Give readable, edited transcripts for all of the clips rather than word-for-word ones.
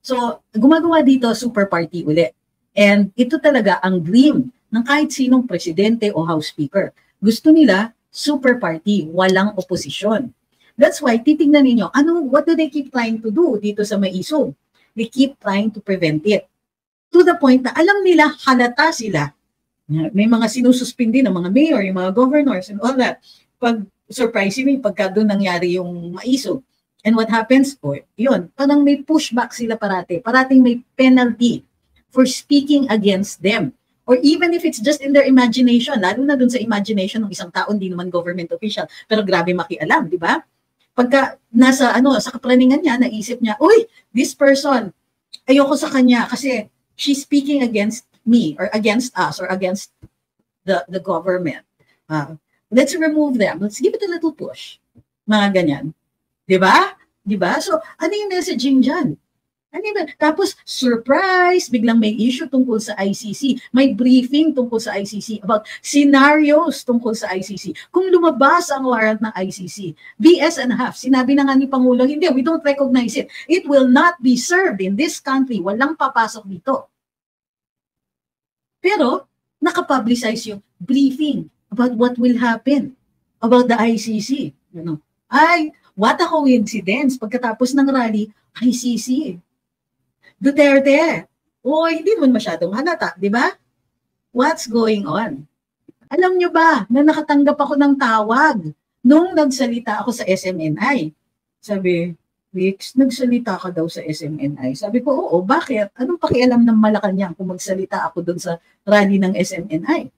So, gumagawa dito super party ulit. And ito talaga ang dream ng kahit sinong presidente o House Speaker. Gusto nila super party, walang oposisyon. That's why titingnan ninyo, what do they keep trying to do dito sa Maisog? They keep trying to prevent it. To the point na alam nila, halata sila. May mga sinususpindi ng mga mayor, yung mga governors and all that. Pag surprisingly, pagka doon nangyari yung Maisog. And what happens? Yun, parang may pushback sila parati. Parating may penalty for speaking against them. Or even if it's just in their imagination, lalo na dun sa imagination ng isang tao, hindi naman government official, pero grabe makialam, di ba? Pagka nasa sa kaplaningan niya, naisip niya, uy, this person, ayoko sa kanya kasi she's speaking against me or against us or against the government. Let's remove them. Let's give it a little push. Mga ganyan. Di ba? Di ba? So, ano yung messaging dyan? Tapos, surprise, biglang may issue tungkol sa ICC. May briefing tungkol sa ICC about scenarios tungkol sa ICC. Kung lumabas ang warrant ng ICC, BS and a half, sinabi na nga ni Pangulo, hindi, we don't recognize it. It will not be served in this country. Walang papasok dito. Pero, nakapublicize yung briefing about what will happen about the ICC. What a coincidence. Pagkatapos ng rally, ICC. Duterte. Hindi naman masyadong halata, di ba? What's going on? Alam nyo ba na nakatanggap ako ng tawag nung nagsalita ako sa SMNI? Sabi, Rix, nagsalita ka daw sa SMNI. Sabi ko, oo, bakit? Anong pakialam ng Malacanang kung magsalita ako doon sa rally ng SMNI?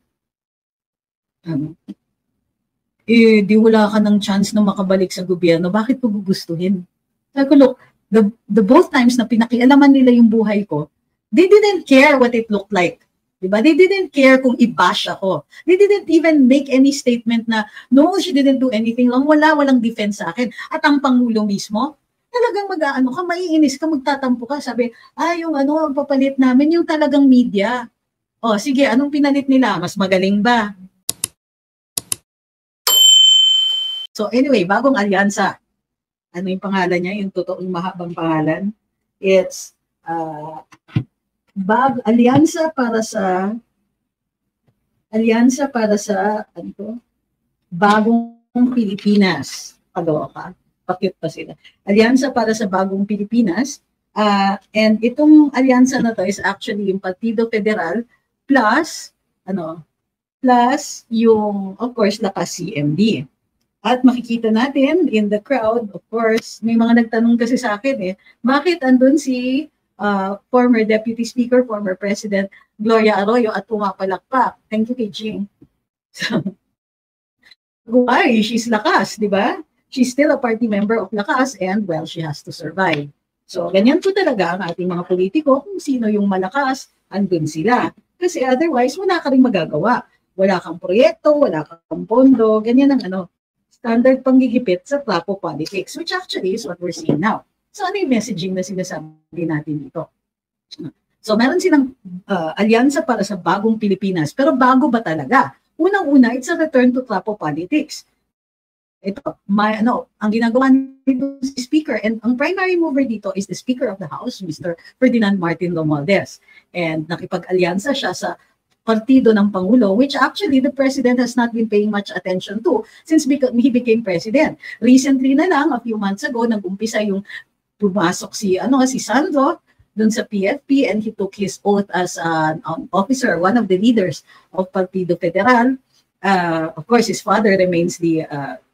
Di wala ka ng chance na makabalik sa gobyerno. Bakit ko gugustuhin? Sabi ko, look, the both times na pinakialaman nila yung buhay ko, they didn't care what it looked like. Diba? They didn't care kung i-bash ako. They didn't even make any statement na, no, she didn't do anything wrong. Walang defense sa akin. At ang Pangulo mismo, talagang maiinis ka, magtatampo ka. Sabi, ang papalit namin, yung talagang media. Sige, anong pinalit nila? Mas magaling ba? So anyway, bagong alyansa. Ano yung pangalan niya? Yung totoong mahabang pangalan. It's alyansa para sa bagong Pilipinas. Pagawa ka. Pakit pa sila. Alyansa para sa bagong Pilipinas. And itong alyansa na to is actually yung Partido Federal plus yung, of course, Lakas CMD. At makikita natin in the crowd, of course, may mga nagtanong kasi sa akin bakit andun si former Deputy Speaker, former President Gloria Arroyo at pumapalakpak? Thank you kay Jing. So, why? She's Lakas, di ba? She's still a party member of Lakas and, well, she has to survive. So, ganyan po talaga ang ating mga politiko. Kung sino yung malakas, andun sila. Kasi otherwise, wala ka rin magagawa. Wala kang proyekto, wala kang pondo, ganyan ang standard panggigipit sa trapo politics, which actually is what we're seeing now. So, ano yung messaging na sinasabi natin dito? So, meron silang alyansa para sa bagong Pilipinas. Pero bago ba talaga? Unang-una, it's a return to trapo politics. Ito, ang ginagawa nito si Speaker, and ang primary mover dito is the Speaker of the House, Mr. Ferdinand Martin Romualdez. And nakipag-alyansa siya sa partido ng Pangulo, which actually the President has not been paying much attention to since he became President. Recently na lang, a few months ago, nag-umpisa yung pumasok si Sandro dun sa PFP and he took his oath as an officer, one of the leaders of Partido Federal. Of course, his father remains the,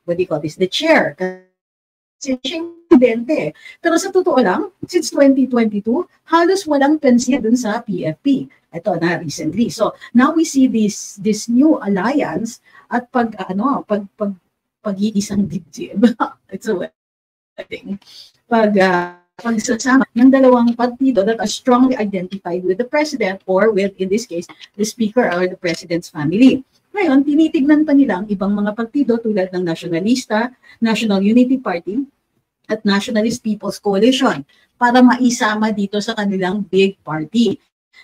the chair. Kasi siya yung presidente. Pero sa totoo lang, since 2022, halos walang pensiya dun sa PFP. Ito na recently. So now we see this new alliance at pag-iisang dibdib. It's a wedding. Pagsasama ng dalawang partido that are strongly identified with the president or with, in this case, the speaker or the president's family. Ngayon, tinitignan pa nila ang ibang mga partido tulad ng Nationalista, National Unity Party, at Nationalist People's Coalition para maisama dito sa kanilang big party.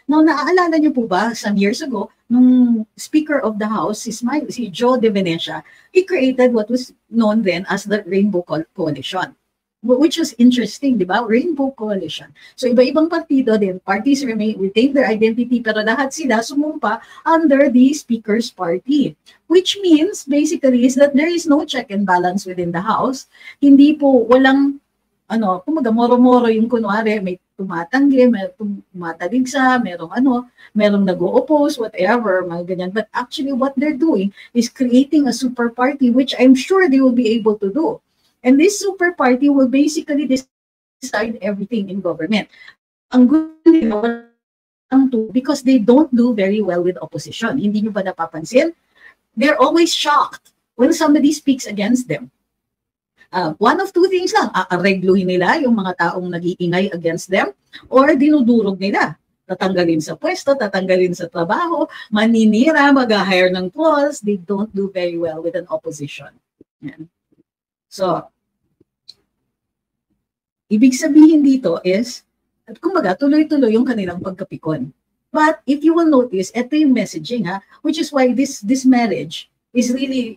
Now, naaalala niyo po ba, some years ago, nung Speaker of the House, si Joe De Venecia, he created what was known then as the Rainbow Coalition. which was interesting, di ba? Rainbow Coalition. So iba-ibang partido din, parties retain their identity, pero lahat sila sumumpa under the Speaker's Party. Which means, basically, is that there is no check and balance within the House. Hindi po, walang, kumaga, moro-moro yung kunwari, may tumatanggi, may tumataligsa, merong nag-o-oppose, whatever, mga ganyan. But actually, what they're doing is creating a super party, which I'm sure they will be able to do. And this super party will basically decide everything in government. Ang gusto nila, because they don't do very well with opposition. Hindi nyo ba napapansin? They're always shocked when somebody speaks against them. One of two things lang, aaregluhin nila yung mga taong nag-iingay against them, or dinudurog nila. Tatanggalin sa pwesto, tatanggalin sa trabaho, maninira, mag-hire ng trolls. They don't do very well with an opposition. Yan. So, ibig sabihin dito is, at kumbaga, tuloy-tuloy yung kanilang pagkapikon. But if you will notice, ito yung messaging, which is why this marriage is really,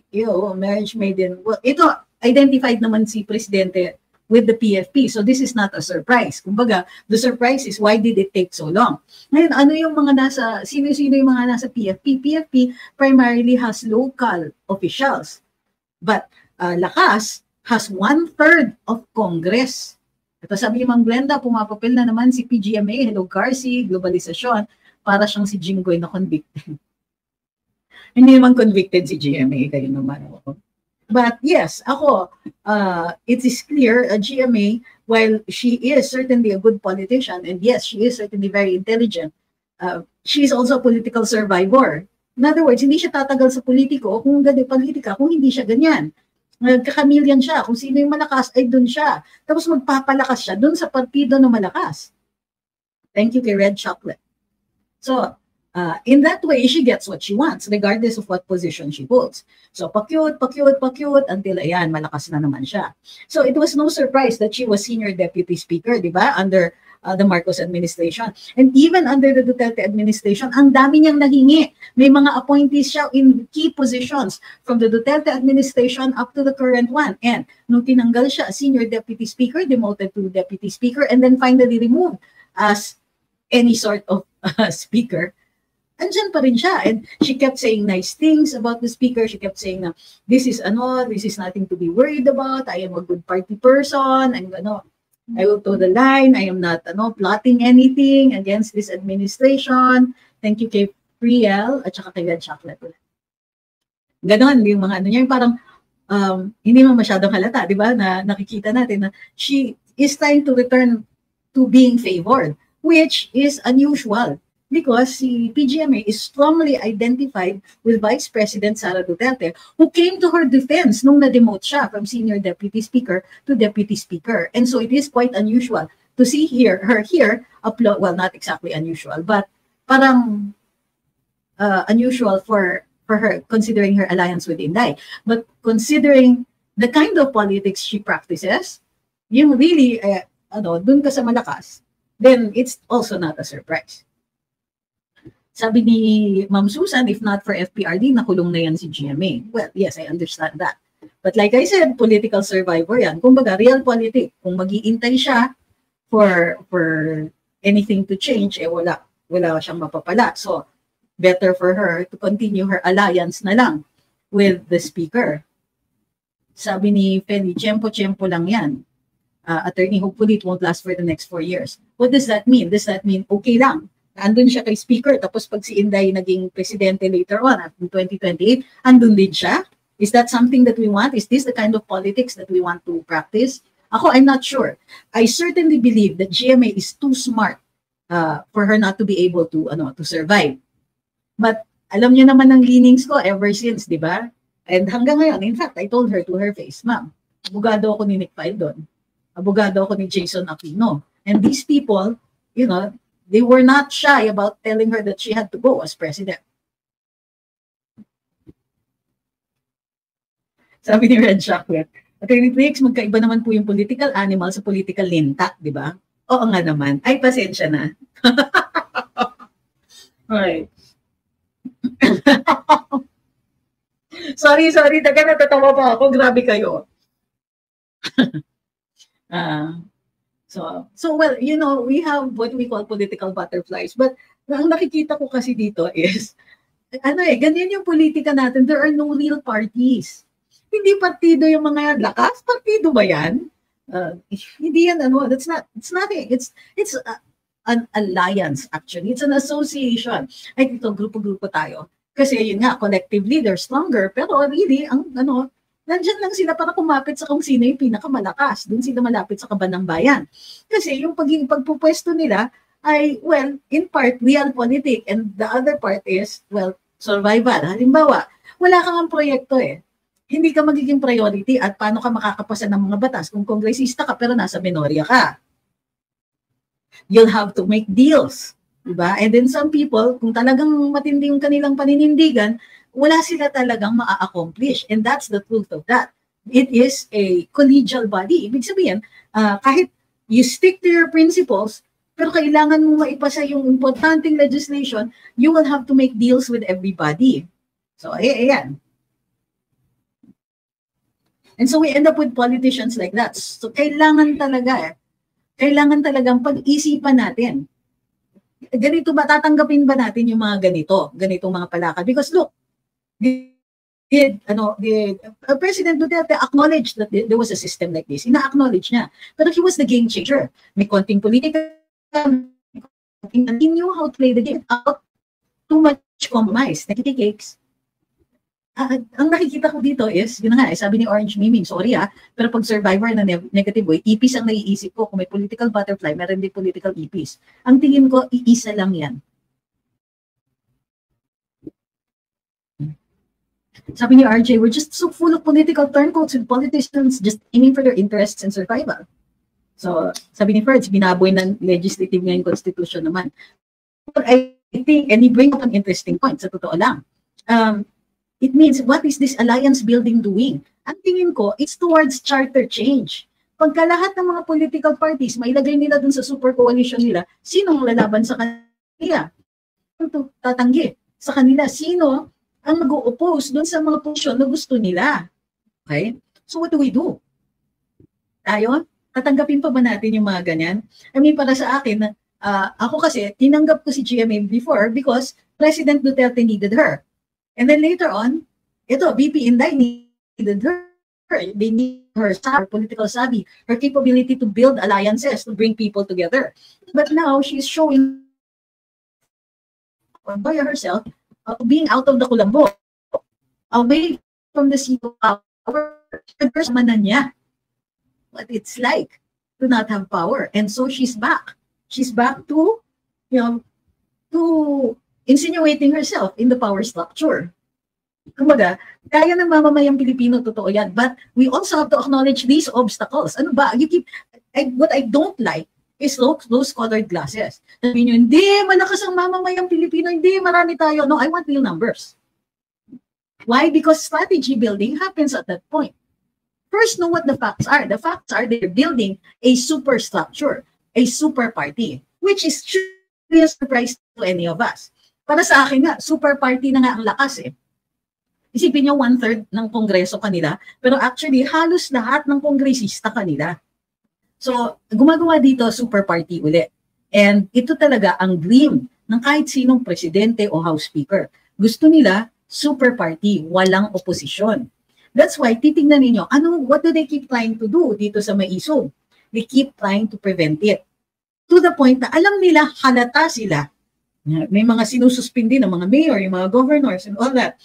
marriage made in, well, ito, identified naman si Presidente with the PFP. So this is not a surprise. Kumbaga, the surprise is why did it take so long? Ngayon, ano yung mga sino-sino yung mga nasa PFP? PFP primarily has local officials. But Lakas has 1/3 of Congress. Ito sabi ni Ma'am Glenda, pumapapil na naman si PGMA, Hello Garci, globalisasyon, para siyang si Jinggoy na convicted. Hindi naman convicted si GMA, kayo naman. But yes, it is clear, GMA, while she is certainly a good politician, and yes, she is certainly very intelligent, she is also a political survivor. In other words, hindi siya tatagal sa politika kung hindi siya ganyan. Nagkakamilyan siya. Kung sino yung malakas, ay dun siya. Tapos magpapalakas siya dun sa partido na malakas. Thank you kay Red Chocolate. So, in that way, she gets what she wants, regardless of what position she holds. So, pa-cute, until ayan, malakas na naman siya. So, it was no surprise that she was Senior Deputy Speaker, di ba? Under the Marcos administration. And even under the Duterte administration, ang dami niyang nahingi. May mga appointees siya in key positions from the Duterte administration up to the current one. And nung tinanggal siya, Senior Deputy Speaker, demoted to Deputy Speaker, and then finally removed as any sort of speaker, andyan pa rin siya. And she kept saying nice things about the speaker. She kept saying na, this is nothing to be worried about. I am a good party person. I will toe the line. I am not plotting anything against this administration. Thank you kay Priel at saka kay Red Chocolate. Ganon yung mga niya, yung parang hindi mo masyadong halata, di ba? Na nakikita natin na she is trying to return to being favored, which is unusual. Because si PGMA is strongly identified with Vice President Sara Duterte, who came to her defense nung na-demote siya from Senior Deputy Speaker to Deputy Speaker. And so it is quite unusual to see her here upload, well, not exactly unusual, but parang unusual for her, considering her alliance with Inday. But considering the kind of politics she practices, yung really, dun ka sa malakas, then it's also not a surprise. Sabi ni Ma'am Susan, if not for FPRD, nakulong na yan si GMA. Well, yes, I understand that. But like I said, political survivor yan. Kumbaga, real politic. Kung mag-iintay siya for anything to change, wala siyang mapapala. So, better for her to continue her alliance na lang with the speaker. Sabi ni Feli, tiyempo-tiyempo lang yan. Attorney, hopefully it won't last for the next 4 years. What does that mean? Does that mean okay lang? Andun siya kay speaker, tapos pag si Inday naging presidente later on, in 2028, andun din siya? Is that something that we want? Is this the kind of politics that we want to practice? Ako, I'm not sure. I certainly believe that GMA is too smart for her not to be able to survive. But alam niyo naman ang leanings ko ever since, di ba? And hanggang ngayon, in fact, I told her to her face, ma'am, abogado ako ni Nick Paildon. Abogado ako ni Jason Aquino. And these people, they were not shy about telling her that she had to go as president. Sabi ni Red Chocolate, Attorney Trix, magkaiba naman po yung political animal sa political linta, di ba? Oo nga naman. Ay, pasensya na. Alright. sorry. Taga natatawa pa ako. Grabe kayo. Uh, so well, you know, we have what we call political butterflies. But ang nakikita ko kasi dito is, ano ganyan yung politika natin. There are no real parties. Hindi partido yung mga lakas. Partido ba yan? Hindi yan, it's nothing. It's an alliance, actually. It's an association. Ay, dito, grupo-grupo tayo. Kasi yun nga, collectively, they're stronger. Pero really, nandyan lang sila para kumapit sa kung sino yung pinakamalakas. Doon sila malapit sa kabanang bayan. Kasi yung pagpupwesto nila ay, well, in part, realpolitik. And the other part is, well, survival. Halimbawa, wala kang proyekto Hindi ka magiging priority at paano ka makakapasa ng mga batas kung kongresista ka pero nasa minorya ka. You'll have to make deals. Diba? And then some people, kung talagang matindi yung kanilang paninindigan, wala sila talagang maa-accomplish. And that's the truth of that. It is a collegial body. Ibig sabihin, kahit you stick to your principles, pero kailangan mo maipasa yung importanteng legislation, you will have to make deals with everybody. So, ayan. And so we end up with politicians like that. So, kailangan talagang pag-isipan natin. Ganito ba, tatanggapin ba natin yung mga ganitong mga palakad? Because look, President Duterte acknowledged that there was a system like this. Ina-acknowledge niya. Pero he was the game changer. May konting politika, he knew how to play the game out. Too much compromise. Nakikicakes. Ang nakikita ko dito is, yun nga, sabi ni Orange Miming, sorry pero pag survivor na negative way, ipis ang naiisip ko. Kung may political butterfly, meron din political ipis. Ang tingin ko, iisa lang yan. Sabi ni RJ, we're just so full of political turncoats with politicians just aiming for their interests and survival. So, sabi ni Ferds, binaboy ng legislative ngayong constitution naman. But I think, and he bring up an interesting point, sa totoo lang. It means, what is this alliance building doing? Ang tingin ko, it's towards charter change. Pagka lahat ng mga political parties, mailagay nila dun sa super coalition nila, sinong lalaban sa kanila? Tatanggi sa kanila. Sino ang mag-oppose dun sa mga posisyon na gusto nila? Okay? So what do we do? Tayo? Tatanggapin pa ba natin yung mga ganyan? I mean, para sa akin, ako kasi, tinanggap ko si GMA before because President Duterte needed her. And then later on, VP Inday needed her. They need her political savvy, her capability to build alliances, to bring people together. But now she's showing by herself being out of the kulambo, away from the seat of power, niya what it's like to not have power. And so she's back. She's back to, to insinuating herself in the power structure. Kumbaga, kaya ng mamamayang Pilipino, totoo yan. But we also have to acknowledge these obstacles. Ano ba? What I don't like is those colored glasses. Sabi nyo, hindi, malakas ang mamamayang Pilipino, hindi, marami tayo. No, I want real numbers. Why? Because strategy building happens at that point. First, know what the facts are. The facts are they're building a superstructure, a super party, which is truly a surprise to any of us. Para sa akin nga, super party na nga ang lakas Isipin nyo, 1/3 ng kongreso kanila, pero actually, halos lahat ng kongresista kanila. So, gumagawa dito, super party ulit. And ito talaga ang dream ng kahit sinong presidente o house speaker. Gusto nila, super party, walang oposisyon. That's why, titingnan ninyo, what do they keep trying to do dito sa Maisog? They keep trying to prevent it. To the point na alam nila, halata sila. May mga sinususpindi ng mga mayor, yung mga governors and all that.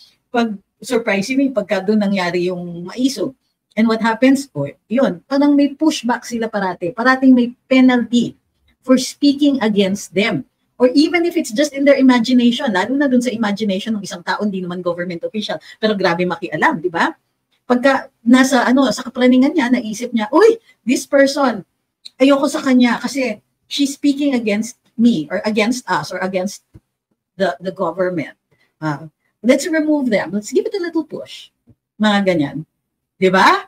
Surprisingly, pagka doon nangyari yung Maisog. And what happens? Yun, parang may pushback sila parati. Parating may penalty for speaking against them. Or even if it's just in their imagination, lalo na dun sa imagination ng isang tao, hindi naman government official, pero grabe makialam, di ba? Pagka nasa sa kaplaningan niya, naisip niya, uy, this person, ayoko sa kanya kasi she's speaking against me or against us or against the government. Let's remove them. Let's give it a little push. Mga ganyan. Di ba?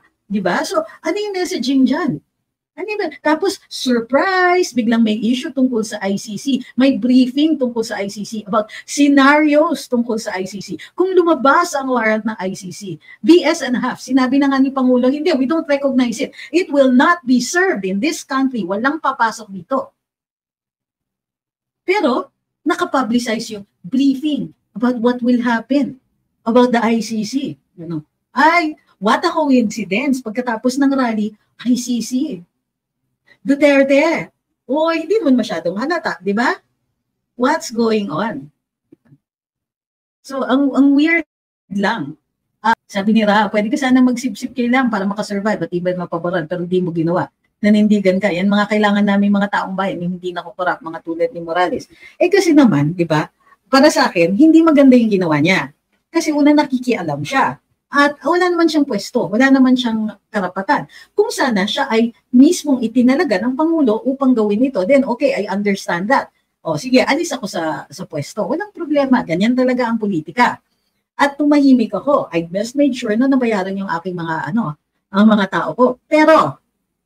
So, ano yung messaging dyan? Ano ba? Tapos, surprise, biglang may issue tungkol sa ICC. May briefing tungkol sa ICC about scenarios tungkol sa ICC. Kung lumabas ang warrant ng ICC, BS and a half, sinabi na nga ni Pangulo, hindi, we don't recognize it. It will not be served in this country. Walang papasok dito. Pero, nakapublicize yung briefing about what will happen about the ICC. You know? Ay, what a coincidence. Pagkatapos ng rally, ICC. Duterte. O, hindi mo masyadong halata, di ba? What's going on? So, ang weird lang. Sabi ni Ra, pwede ka sana magsip-sip kay lang para makasurvive at iba mapaboran, pero hindi mo ginawa. Nanindigan ka. Yan mga kailangan namin mga taong bayan, hindi nakukurap, mga tulad ni Morales. Eh kasi naman, di ba, para sa akin, hindi maganda yung ginawa niya. Kasi una nakikialam siya. At wala naman siyang pwesto, wala naman siyang karapatan. Kung sana siya ay mismong itinalaga ng Pangulo upang gawin ito, then okay, I understand that. O sige, alis ako sa pwesto. Walang problema, ganyan talaga ang politika. At tumahimik ako. I just made sure na nabayaran yung aking mga ang mga tao ko.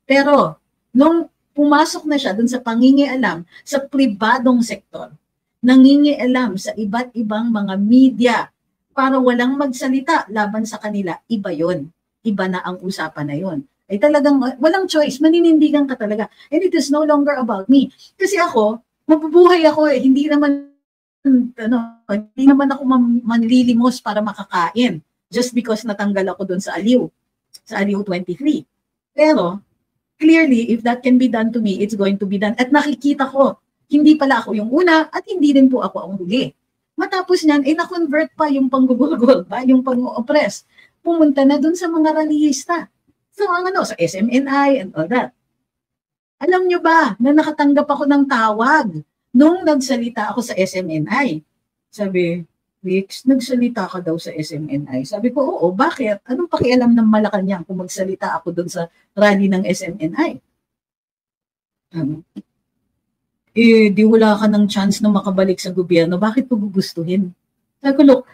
Pero nung pumasok na siya dun sa pangingialam sa pribadong sektor, nangingialam sa iba't ibang mga media, para walang magsalita laban sa kanila, iba yon. Iba na ang usapan na yon. Ay talagang walang choice, maninindigan ka talaga. And it is no longer about me. Kasi ako, mabubuhay ako eh, hindi naman ako manlilimos para makakain just because natanggal ako doon sa Aliw 23. Pero, clearly, if that can be done to me, it's going to be done. At nakikita ko, hindi pala ako yung una at hindi din po ako ang huli. Matapos niyan, na-convert pa yung panggugulgol, yung pang-oppress. Pumunta na dun sa mga rallyista. So, sa SMNI and all that. Alam nyo ba na nakatanggap ako ng tawag nung nagsalita ako sa SMNI? Sabi, Wix, nagsalita ka daw sa SMNI. Sabi ko, oo, bakit? Anong pakialam ng Malacanang kung magsalita ako dun sa rally ng SMNI? Di wala ka ng chance na makabalik sa gobyerno, bakit ko gugustuhin? Sabi ko, look,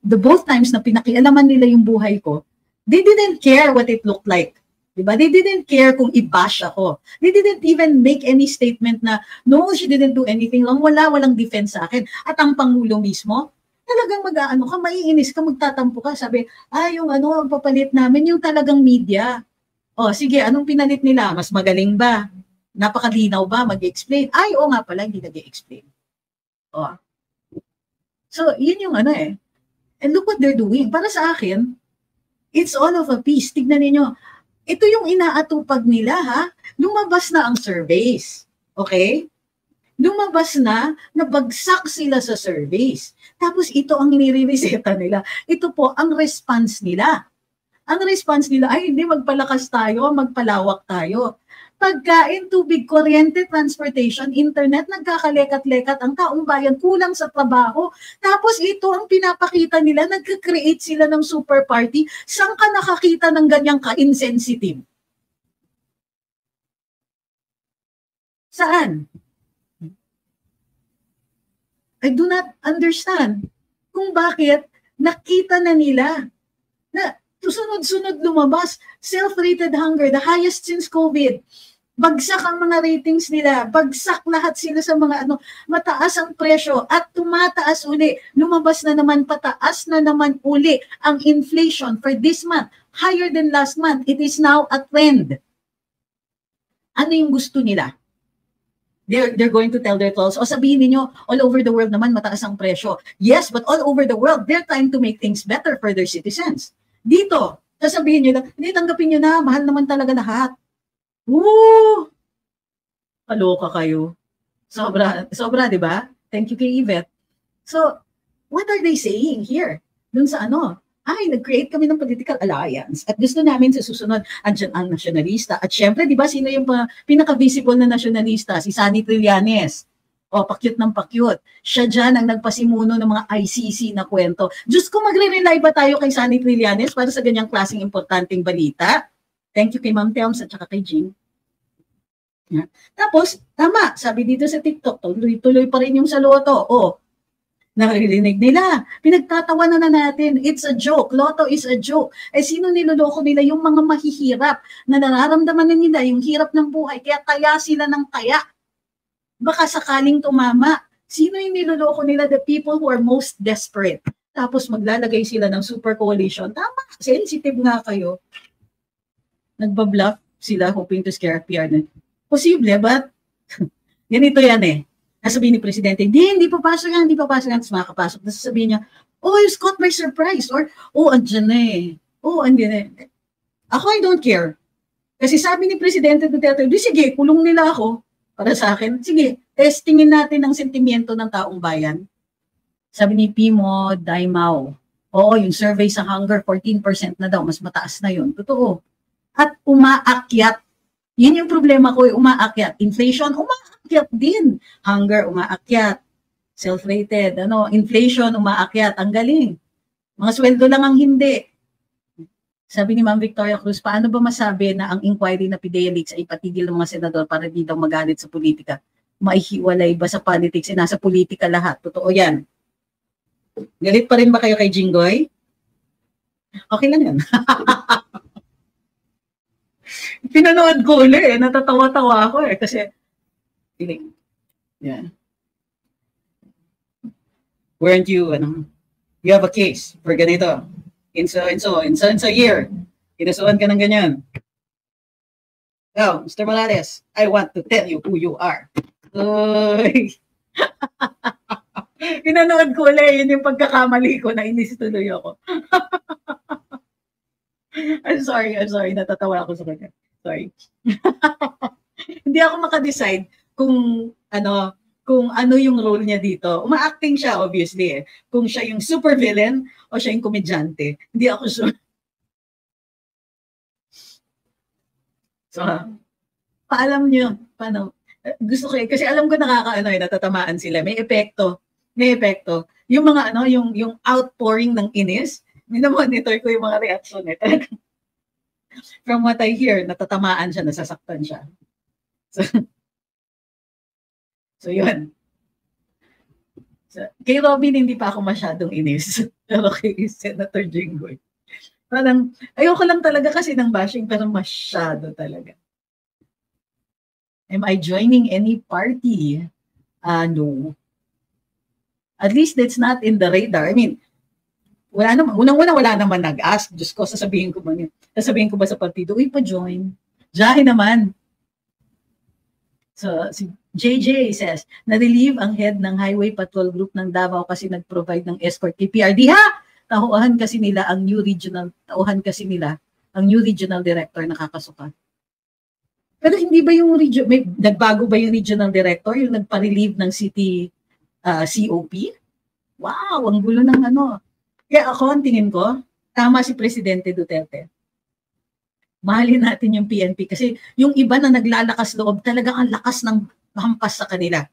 the both times na pinakialaman nila yung buhay ko, they didn't care what it looked like. Diba? They didn't care kung i-bash ako. They didn't even make any statement na, no, she didn't do anything wrong. Walang defense sa akin. At ang Pangulo mismo, talagang ka, maiinis ka, magtatampo ka. Sabi, ang papalit namin, yung talagang media. O, sige, anong pinalit nila? Mas magaling ba? Napakalinaw ba mag-explain? Oo nga pala, hindi nag-explain. Oh. So, yun yung And look what they're doing. Para sa akin, it's all of a piece. Tignan niyo. Ito yung inaatupag nila, ha? Lumabas na ang surveys. Okay? Lumabas na, nabagsak sila sa surveys. Tapos ito ang nire-reseta nila. Ito po ang response nila. Ang response nila, hindi, magpalakas tayo, magpalawak tayo. Pagkain, tubig, kuryente, transportation, internet, nagkakalekat-lekat, ang taong bayan kulang sa trabaho. Tapos ito ang pinapakita nila, nagka-create sila ng super party. Saan ka nakakita ng ganyang ka-insensitive? Saan? I do not understand kung bakit nakita na nila na sunod-sunod lumabas, self-rated hunger, the highest since COVID. Bagsak ang mga ratings nila, bagsak lahat sila sa mga mataas ang presyo at tumataas uli. Lumabas na naman, pataas na naman uli ang inflation for this month. Higher than last month. It is now a trend. Ano yung gusto nila? They're going to tell their trolls, sabihin niyo all over the world naman mataas ang presyo. Yes, but all over the world, they're trying to make things better for their citizens. Dito, sasabihin niyo na, hindi, tanggapin niyo na, mahal naman talaga lahat. Woo! Kaloka kayo. Sobra, di ba? Thank you kay Yvette. So, what are they saying here? Dun sa nag-create kami ng political alliance at gusto namin sa susunod, andyan ang nasyonalista. At syempre, di ba, sino yung pinaka-visible na nasyonalista? Si Sunny Trillanes. Pakyut ng pakyut. Siya dyan ang nagpasimuno ng mga ICC na kwento. Diyos ko, magre-rely ba tayo kay Sunny Trillanes para sa ganyang klaseng importanteng balita? Thank you kay Ma'am Telms at saka kay Jean. Tapos, tama, sabi dito sa TikTok, tuloy-tuloy pa rin yung sa loto. Naririnig nila. Pinagtatawanan na natin. It's a joke. Lotto is a joke. Eh sino niloloko nila? Yung mga mahihirap na nararamdaman na nila yung hirap ng buhay. Kaya sila ng kaya. Baka sakaling tumama. Sino yung niloloko nila? The people who are most desperate. Tapos maglalagay sila ng super coalition. Tama. Sensitive nga kayo. Nagbabluff sila hoping to scare PR. Posible, but ganito yan eh. Sabihin ni Presidente, hindi papasok yan, hindi papasok yan. Tapos makakapasok. Tapos sabihin niya, oh, I was caught by surprise. Or, oh, andyan na eh. Oh, andyan na. Ako, I don't care. Kasi sabi ni Presidente Duterte, di sige, kulong nila ako para sa akin. Sige, testingin natin ang sentimiento ng taong bayan. Sabi ni Pimo Daimao, oo, yung survey sa hunger, 14% na daw. Mas mataas na yun. Totoo. At umaakyat. Yun yung problema ko, umaakyat. Inflation, umaakyat din. Hunger, umaakyat. Self-rated, inflation, umaakyat. Ang galing. Mga sweldo lang ang hindi. Sabi ni Ma'am Victoria Cruz, paano ba masabi na ang inquiry na Fidelix ay patigil ng mga senador para di daw magalit sa politika? Maihiwalay ba sa politics? Nasa politika lahat. Totoo yan. Galit pa rin ba kayo kay Jinggoy? Okay lang yan. Pinanood ko ulit eh. Natatawa-tawa ako eh. Kasi, feeling, yeah. Weren't you, you have a case for ganito. In so year. Inasuhan ka ng ganyan. Now, Mr. Morales, I want to tell you who you are. Pinanood ko ulit. Yun yung pagkakamali ko na inis tuloy ako. I'm sorry. Natatawa ako sa kanya. Sorry. Hindi ako makadecide kung ano yung role niya dito. Uma-acting siya, obviously eh. Kung siya yung super villain o siya yung komedyante. Hindi ako sure. So, paalam niyo, paano? Gusto ko kasi alam ko natatamaan sila. May epekto. Yung mga yung outpouring ng inis, minamonitor ko yung mga reaction eh. From what I hear, natatamaan siya, nasasaktan siya. So yun. So, kay Robin, hindi pa ako masyadong inis. Pero kay Senator Jinggoy, parang, ayoko lang talaga kasi ng bashing, pero masyado talaga. Am I joining any party? No. At least that's not in the radar. I mean, wala naman, unang-una wala naman nag-ask. Diyos ko, sasabihin ko ba sa partido, uy, pa-join. Jahe naman. So, si JJ says, na-relieve ang head ng Highway Patrol Group ng Davao kasi nag-provide ng escort kay PRD. Ha! Tauhan kasi nila ang new regional director na kakasuka. Pero hindi ba yung nagbago ba yung regional director, yung nagpa-relieve ng city COP? Wow, ang gulo ng Kaya ako, ang tingin ko, tama si Presidente Duterte. Mahalin natin yung PNP kasi yung iba na naglalakas loob, talagang ang lakas ng hampas sa kanila.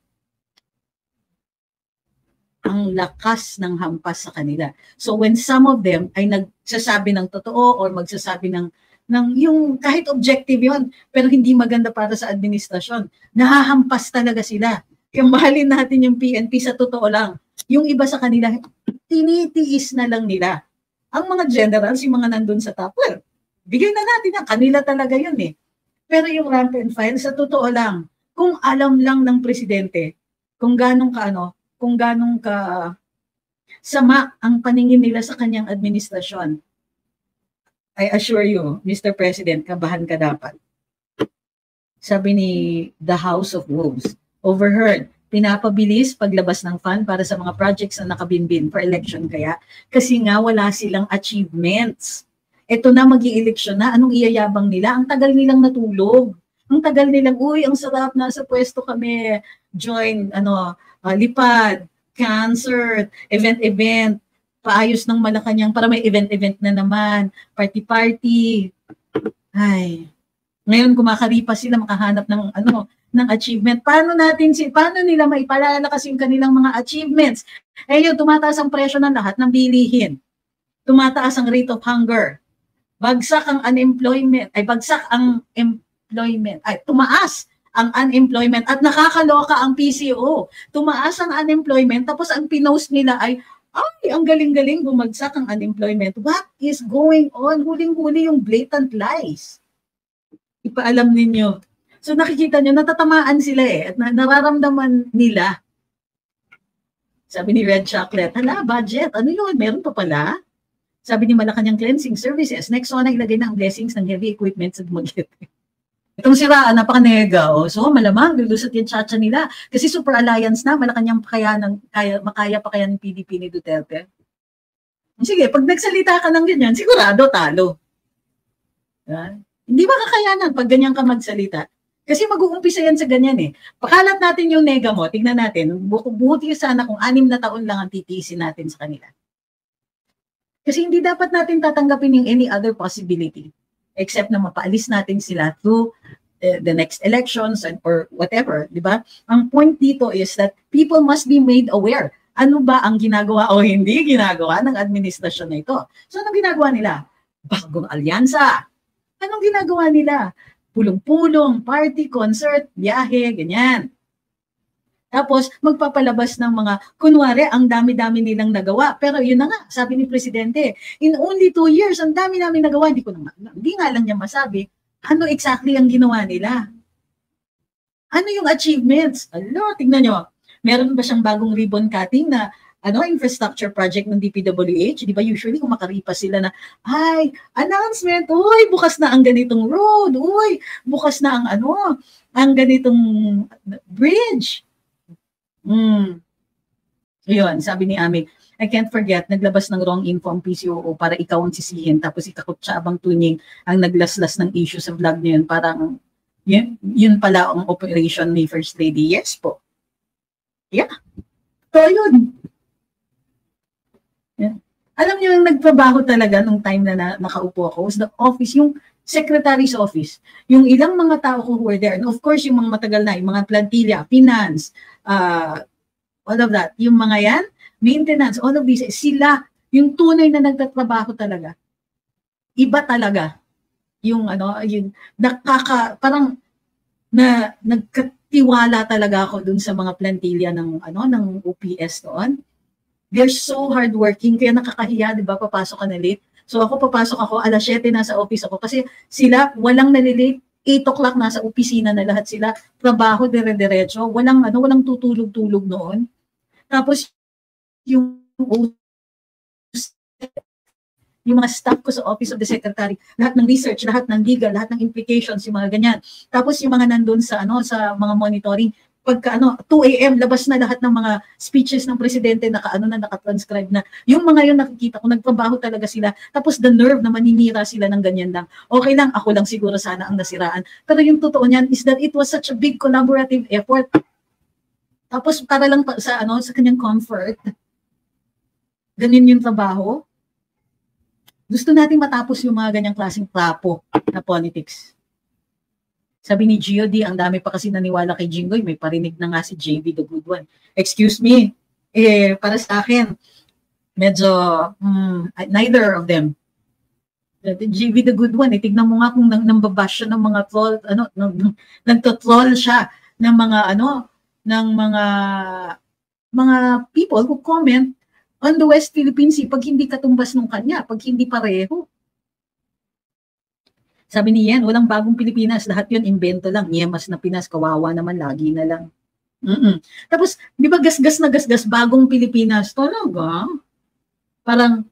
Ang lakas ng hampas sa kanila. So when some of them ay nagsasabi ng totoo or magsasabi ng yung kahit objective yon pero hindi maganda para sa administrasyon, nahahampas talaga sila. Kaya mahalin natin yung PNP sa totoo lang. Yung iba sa kanila, tinitiis na lang nila. Ang mga generals, yung mga nandun sa top, well, bigay na natin yan. Kanila talaga yun eh. Pero yung rank and file, sa totoo lang, kung alam lang ng presidente, kung ganong ka sama ang paningin nila sa kanyang administrasyon, I assure you, Mr. President, kabahan ka dapat. Sabi ni The House of Wolves, overheard, pinapabilis paglabas ng fund para sa mga projects na nakabinbin for election kaya kasi nga wala silang achievements. Ito na mag-i-eleksyon na, anong iyayabang nila? Ang tagal nilang natulog. Ang tagal nilang, uy, ang sarap, nasa pwesto kami, join, lipad, concert, event, paayos ng Malacanang para may event na naman, party. Ay, ngayon kumakaripas sila makahanap ng ng achievement. Paano nila maipalalakas yung kanilang mga achievements? Yun, tumataas ang presyo ng lahat ng bilihin. Tumataas ang rate of hunger. Bagsak ang unemployment, tumaas ang unemployment at nakakaloka ang PCO. Tumaas ang unemployment tapos ang pinost nila ay ang galing-galing bumagsak ang unemployment. What is going on? Huling-huli yung blatant lies. Ipaalam ninyo. So nakikita nyo, natatamaan sila at nararamdaman nila. Sabi ni Red Chocolate, hala, budget, ano yun? Meron pa pala? Sabi ni Malacanang Cleansing Services, Nexona ilagay na ang blessings ng heavy equipment sa Dumaguete. Itong siraan, napaka-nega. So, malamang, lulusot yung tsa-tsa nila. Kasi super alliance na, Malacanang makaya pa kaya ng PDP ni Duterte. Sige, pag nagsalita ka ng ganyan, sigurado talo. Hindi makakayanan pag ganyan ka magsalita. Kasi mag-uumpisa yan sa ganyan eh. Pakalat natin yung nega mo, tignan natin, buti sana kung 6 na taon lang ang titiisin natin sa kanila. Kasi hindi dapat natin tatanggapin yung any other possibility except na mapaalis natin sila through the next elections or whatever, di ba? Ang point dito is that people must be made aware. Ano ba ang ginagawa o hindi ginagawa ng administrasyon na ito? So, anong ginagawa nila? Bagong alyansa. Anong ginagawa nila? Pulong-pulong, party, concert, biyahe, ganyan. Tapos, magpapalabas ng mga, kunwari, ang dami-dami nilang nagawa. Pero yun na nga, sabi ni Presidente, in only 2 years, ang dami-dami nagawa. Hindi nga lang niya masabi, ano exactly ang ginawa nila? Ano yung achievements? Tingnan nyo, meron ba siyang bagong ribbon cutting na infrastructure project ng DPWH? Di ba usually kung makaripas sila na, announcement, bukas na ang ganitong road, bukas na ang ganitong bridge. Yun, sabi ni Ami, I can't forget, naglabas ng wrong info ang PCOO para ikaw ang sisihin, tapos ikakot siya abang tunying ang naglaslas ng issue sa vlog niya yun, parang yun pala ang operation ni First Lady. Yes po. Yeah. So yun. Yeah. Alam niyo yung nagtrabaho talaga nung time na nakaupo ako was the office, yung secretary's office. Yung ilang mga tao who were there, and of course yung mga matagal na, yung mga plantilla, finance, all of that, yung mga yan, maintenance, all of these, sila, yung tunay na nagtatrabaho talaga. Iba talaga. Yung yung parang nagkatiwala talaga ako dun sa mga plantilla ng OPS noon. They're so hardworking, kaya nakakahiya, di ba, papasok ka na late. So papasok ako, 7:00 nasa office ako, kasi sila, walang nalilate, 8 o'clock nasa opisina na lahat sila, trabaho dire-diretso, walang tutulog-tulog noon. Tapos yung mga staff ko sa Office of the Secretary, lahat ng research, lahat ng legal, lahat ng implications, yung mga ganyan. Tapos yung mga nandun sa sa mga monitoring, pagka 2 AM labas na lahat ng mga speeches ng presidente naka-transcribe na. Yung mga yun nakikita ko, nagtrabaho talaga sila. Tapos the nerve na maninira sila ng ganyan lang. Okay lang, ako lang siguro sana ang nasiraan. Pero yung totoo niyan is that it was such a big collaborative effort. Tapos para lang sa kanyang comfort, ganyan yung trabaho. Gusto natin matapos yung mga ganyang klaseng trapo na politics. Sabi ni GOD, ang dami pa kasi naniwala kay Jinggoy, may parinig na nga si JV the Good One. Excuse me, para sa akin, medyo neither of them. JV the Good One, tignan mo nga kung nambabash siya ng mga troll, nagtotroll siya ng mga people who comment on the West Philippine Sea pag hindi katumbas nung kanya, pag hindi pareho. Sabi ni Yen, walang bagong Pilipinas, lahat yun invento lang. Nyemas na Pinas, kawawa naman, lagi na lang. Tapos, di ba gasgas na gasgas, bagong Pilipinas, talaga? Parang,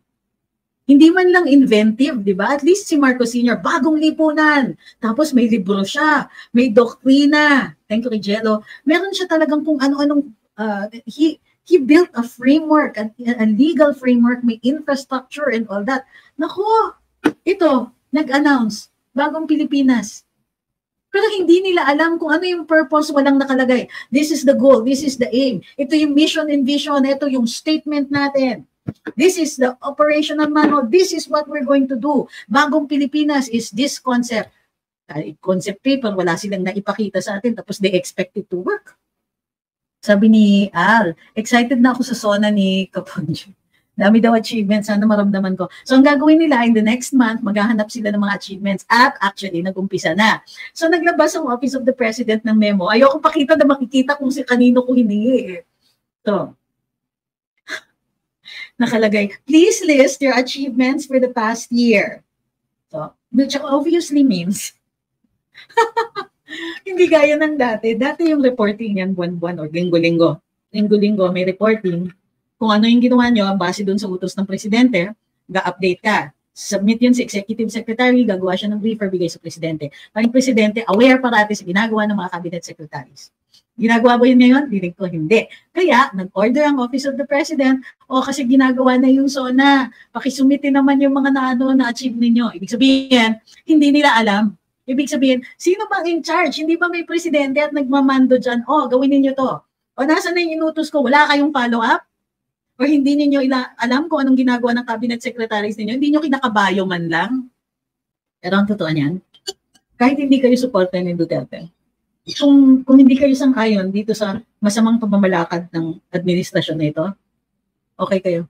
hindi man lang inventive, di ba? At least si Marcos Sr., bagong lipunan. Tapos may libro siya, may doktrina. Thank you, Jello. Meron siya talagang kung ano-anong, he built a framework, a legal framework, may infrastructure and all that. Naku, ito, nag-announce, bagong Pilipinas. Pero hindi nila alam kung ano yung purpose, walang nakalagay. This is the goal, this is the aim. Ito yung mission and vision, ito yung statement natin. This is the operational manual, this is what we're going to do. Bagong Pilipinas is this concept. Concept paper, wala silang naipakita sa atin, tapos they expect it to work. Sabi ni Al, excited na ako sa SONA ni Kaponjo. Dami daw achievements, sana maramdaman ko. So, ang gagawin nila in the next month, maghahanap sila ng mga achievements at actually, nag-umpisa na. So, naglabas ang Office of the President ng memo. Ayoko pakita na makikita kung si kanino ko hiningi eh. So, nakalagay, please list your achievements for the past year. So, which obviously means, hindi gaya ng dati. Dati yung reporting yan buwan-buwan o linggo-linggo. Linggo-linggo may reporting. Kung ano yung ginawa nyo, base dun sa utos ng presidente, ga-update ka. Submit yun sa executive secretary, gagawa siya ng briefer, bigay sa presidente. Parang presidente, aware parati sa ginagawa ng mga cabinet secretaries. Ginagawa ba yun ngayon? Dinig ko, hindi. Kaya, nag-order ang Office of the President, o kasi ginagawa na yung SONA, pakisumitin naman yung mga na-achieve ninyo. Ibig sabihin, hindi nila alam. Ibig sabihin, sino bang in charge? Hindi ba may presidente at nagmamando dyan? O, gawin ninyo to. O, nasa na yung inutos ko? Wala kayong follow-up? O hindi ninyo alam kung anong ginagawa ng cabinet secretaries ninyo? Hindi nyo kinakabayo man lang? Pero ang totoo niyan, kahit hindi kayo supporter ni Duterte, kung hindi kayo sang-ayon dito sa masamang pamamalakad ng administrasyon na ito, okay kayo.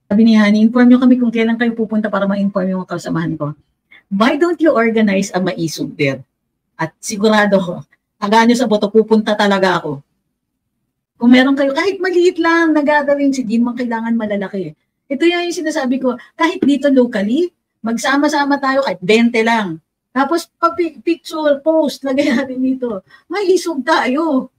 Sabi ni Hani, inform nyo kami kung kailan kayo pupunta para ma-inform yung kasamahan ko. Why don't you organize a maisog there? At sigurado ko, tagaan nyo sa boto, pupunta talaga ako. Kung meron kayo, kahit maliit lang na gagawin, hindi man kailangan malalaki. Ito yung sinasabi ko, kahit dito locally, magsama-sama tayo kahit 20 lang. Tapos pag picture, post, lagay natin dito, may isog tayo.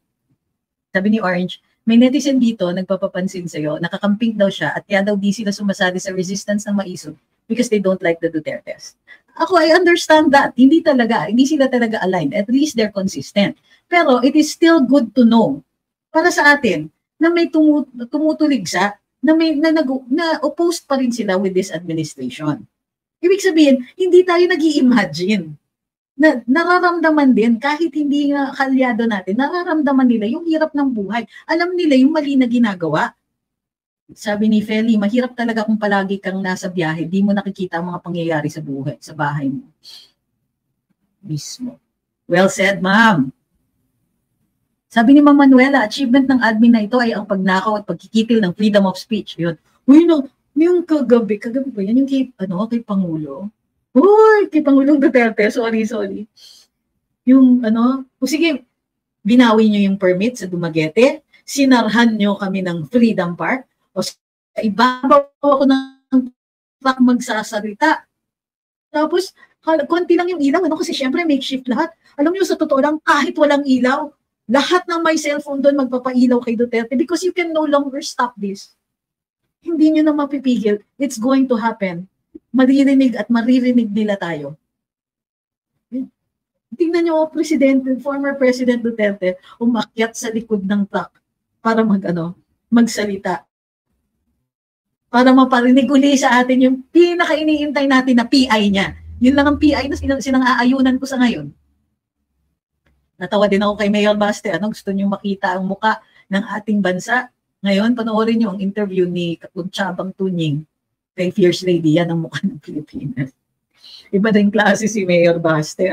Sabi ni Orange, may netizen dito, nagpapapansin sa'yo, nakakamping daw siya at kaya daw di sila sumasali sa resistance ng maisog because they don't like the Dutertes. Ako, I understand that. Hindi sila talaga aligned. At least they're consistent. Pero it is still good to know para sa atin na may tumutuligsa, na opposed pa rin sila with this administration. Ibig sabihin, hindi tayo nag-i-imagine. Nararamdaman din, kahit hindi nga kalyado natin, nararamdaman nila yung hirap ng buhay. Alam nila yung mali na ginagawa. Sabi ni Feli, mahirap talaga kung palagi kang nasa biyahe, di mo nakikita ang mga pangyayari sa buhay, sa bahay mo. Mismo. Well said, ma'am. Sabi ni Ma'am Manuela, achievement ng admin na ito ay ang pagnakaw at pagkikitil ng freedom of speech. Yun. Uy, no, yung kagabi ba yan? Yung kay Pangulo? Uy, kay Pangulong Duterte, sorry. Yung sige, binawi nyo yung permit sa Dumaguete, sinarhan nyo kami ng Freedom Park, o sa ibabaw ako ng truck magsasalita. Tapos, konti lang yung ilaw, kasi syempre makeshift lahat. Alam nyo, sa totoo lang, kahit walang ilaw, lahat ng may cellphone doon magpapailaw kay Duterte because you can no longer stop this. Hindi nyo na mapipigil. It's going to happen. Maririnig nila tayo. Tingnan nyo, former President Duterte, umakyat sa likod ng truck para magsalita. Para maparinig uli sa atin yung pinaka-iniintay natin na PI niya. Yun lang ang PI na sinang-aayunan ko sa ngayon. Natawa din ako kay Mayor Baste. Gusto niyo makita ang muka ng ating bansa? Ngayon, panoorin niyo ang interview ni Chabang Tunying kay Fierce Lady. Yan ang mukha ng Pilipinas. Iba din klase si Mayor Baste.